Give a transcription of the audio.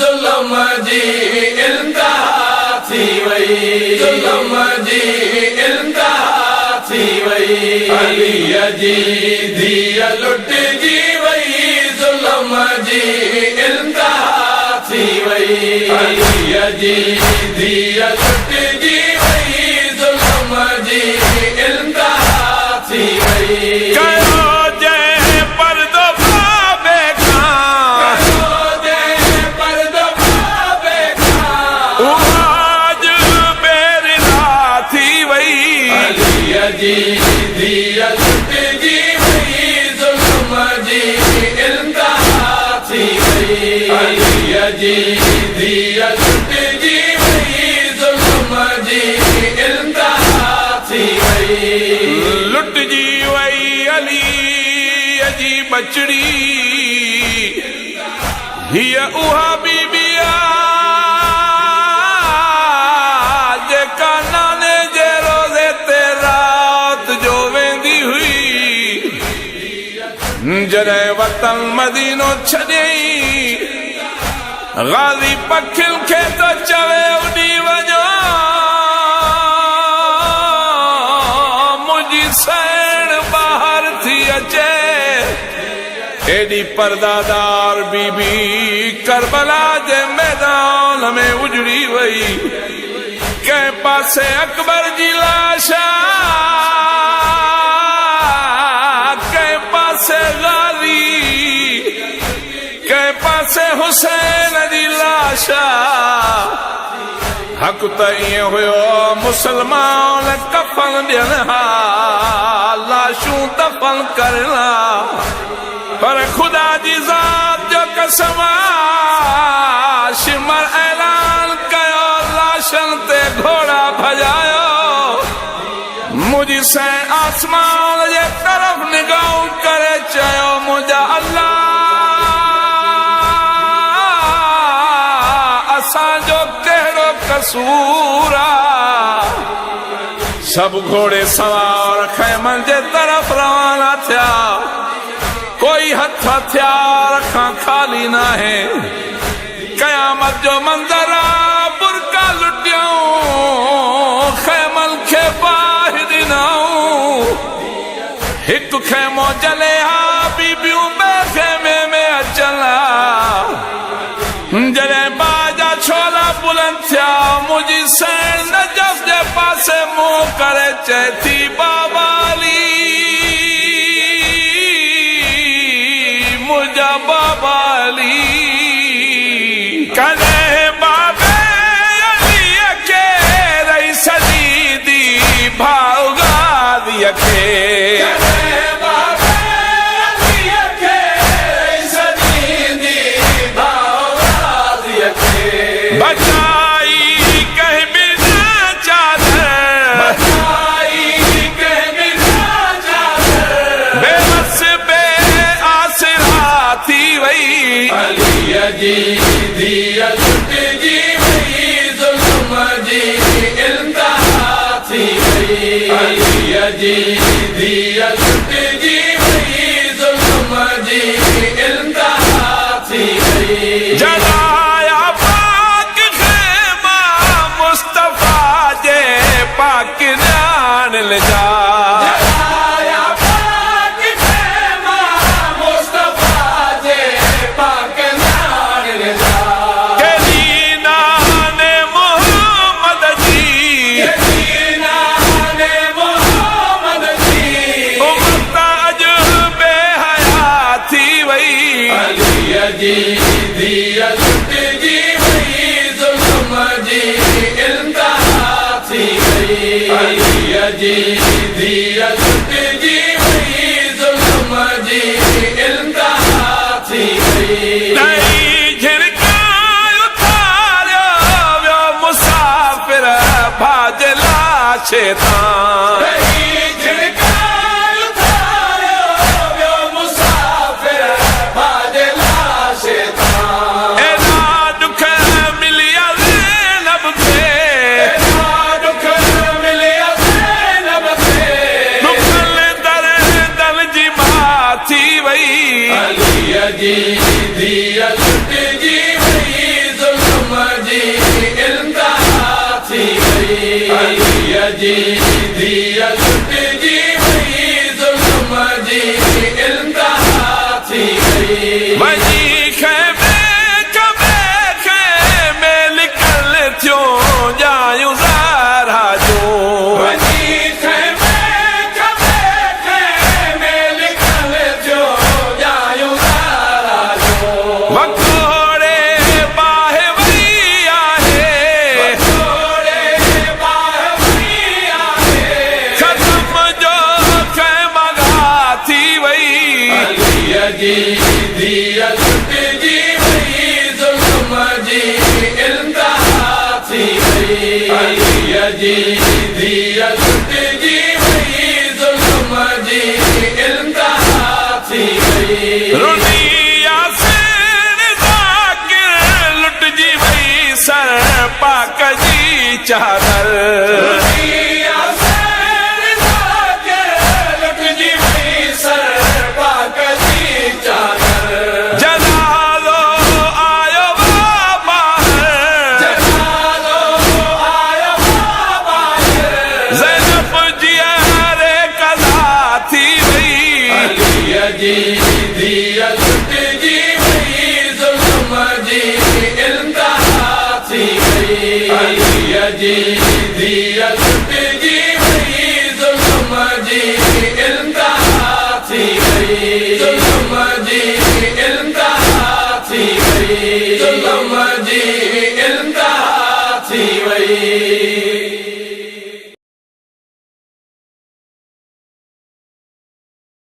जुल्म जी इंतहा थी वई, जुल्म जी इंतहा थी वई। अलीअ जी धीअ लुटजी वई, जुल्म जी इंतहा थी वई। अलीअ जी धीअ लुटजी वई, जुल्म जी इंतहा थी वई। जी धीअ लुटजी वई, जुल्म जी इंतहा थी वई। अलीअ जी धीअ लुटजी वई, जुल्म जी इंतहा थी वई। लुटजी वई अलीअ जी बचड़ी, हीअ उहा बीबी जेका नाने जे रोज़े ते रात जो वेंदी हुई। जॾहिं वतन मदीनो छॾियईं, गाज़ी पखियुनि खे त चवे उॾी वञो, मुंहिंजी सैण ॿाहिरि थी अचे। एॾी परदादार बीबी करबला जे मैदान में उजड़ी वई। कंहिं पासे अकबर जी लाश, कंहिं पासे गाज़ी, कंहिं पासे हुसैन जी लाश। हक़ त ईअं हुयो मुसलमान कफन ॾियनि हा, लाशूं दफ़न करण हा, पर ख़ुदा जी ज़ात जो कसम शिमर ऐलान कयो, लाशनि ते घोड़ा भॼायो। मुंहिंजी सैं आसमान जे तरफ़ निगाहूं करे चयो, मुंहिंजा अल्लाह, असांजो कहिड़ो कसूर आहे। सभु घोड़े सवार ख़ैमनि जे तरफ़ रवाना थिया, कोई हथ हथियार खां ख़ाली न आहे। क़यामत जो मंज़र आहे, बुरका लुटियऊं, ख़ैमनि खे बाहि ॾिनऊं। हिकु ख़ैमो जले हा, बीबियूं ॿिए ख़ैमे में अचनि हा। जॾहिं बाजा छोला बुलंद थिया, मुंहिंजी सैण नजफ़ जे पासे मुंहुं करे चए थी, बाबा अली, मुंहिंजा बाबा अली। कॾहिं बाबे अलीअ खे रही सॼी भाउ गाज़ीअ खे, कॾहिं बाबे अलीअ खे रही सॼी भाउ गाज़ीअ खे। बचाई कंहिं बिना चादर, बचाई कंहिं बिना चादर, बेबस बेआसरा थी वई। अलीअ जी धीअ लुटजी वई, जुल्म जी इंतहा थी वई। अलीअ जी धीअ लुटजी वई, जुल्म जी इंतहा थी वई। जलाया पाक ख़ैमा मुस्तफ़ा जे पाक न्याणियुनि जा, जलाया पाक ख़ैमा मुस्तफ़ा जे पाक न्याणियुनि जा। केॾी नाने मोहम्मद जी, केॾी नाने मोहम्मद जी, उमत अॼु बेहया थी वई। अलीअ जी धीअ लुटजी वई, जुल्म जी इंतहा थी वई। अलीअ जी धीअ लुटजी वई, जुल्म जी इंतहा थी वई। नई झिड़कां उतारियो वियो मुसाफ़िर भाज लाशे तां। नई झिड़कां उतारियो वियो मुसाफ़िर भाज लाशे तां। एॾा दुख मिलिया ज़ैनब खे, एॾा दुख मिलिया ज़ैनब खे, दुखल दर दल जी मां थी वई। अलीअ जी धीअ लुटजी वई, धीअ छुटिजी वई ज़ुल्म जी इंतहा थी वई वञी ख़ैमे में लिकल थियो जायूं ज़ारा जो वञी ख़ैमे में लिकल थियो जायूं ज़ारा जो वकोड़े बाहि वई आहे ख़त्म जो ख़ैमा थी वई अलीअ जी धीअ छुटिजी वई ज़ुल्म जी इंतहा थी वई अलीअ जी धीअ छुटिजी वई ज़ुल्म जी इंतहा थी वई रुनिया सेन ज़ाकिर लुटजी वई सर पाक जी चादर दुनिया से लुटजी वई सर पाक जी चादर जनाज़ो आयो ॿाहिर जनाज़ो आयो ॿाहिर ज़ैनब जीअरे कज़ा थी वई अलीअ जी धीअ छुटिजी वई ज़ुल्म जी इंतहा थी वई अलीअ जी धीअ छुटिजी वई ज़ुल्म जी इंतहा थी वई